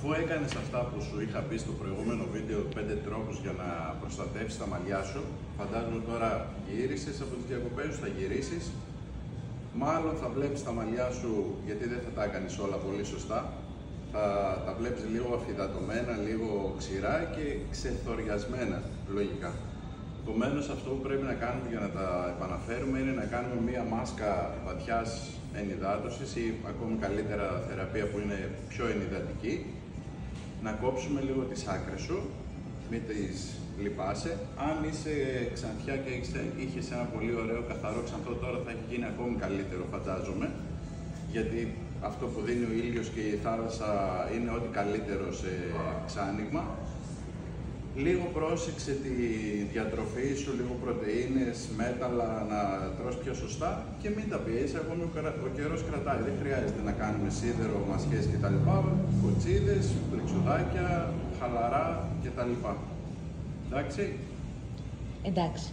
Αφού έκανες αυτά που σου είχα πει στο προηγούμενο βίντεο, 5 τρόπους για να προστατεύσεις τα μαλλιά σου, φαντάζομαι τώρα γύρισες από τις διακοπές σου, θα γυρίσεις. Μάλλον θα βλέπεις τα μαλλιά σου, γιατί δεν θα τα έκανες όλα πολύ σωστά, θα τα βλέπεις λίγο αφυδατωμένα, λίγο ξηρά και ξεθοριασμένα, λογικά. Επομένως, αυτό που πρέπει να κάνουμε για να τα επαναφέρουμε είναι να κάνουμε μία μάσκα βαθιάς ενυδάτωσης ή ακόμη καλύτερα θεραπεία που είναι πιο ενυδατική. Να κόψουμε λίγο τις άκρες σου, μην τις λιπάσαι. Αν είσαι ξανθιά και είχες ένα πολύ ωραίο καθαρό ξανθό, τώρα θα έχει γίνει ακόμη καλύτερο, φαντάζομαι. Γιατί αυτό που δίνει ο ήλιος και η θάλασσα είναι ό,τι καλύτερο σε ξάνοιγμα. Λίγο πρόσεξε τη διατροφή σου, λίγο πρωτεΐνες, μέταλλα, να τρως πιο σωστά και μην τα πιέσεις, ακόμη ο καιρός κρατάει. Δεν χρειάζεται να κάνουμε σίδερο, μασχές κτλ. Κοτσίδες, πλεξουδάκια, χαλαρά κτλ. Εντάξει. Εντάξει.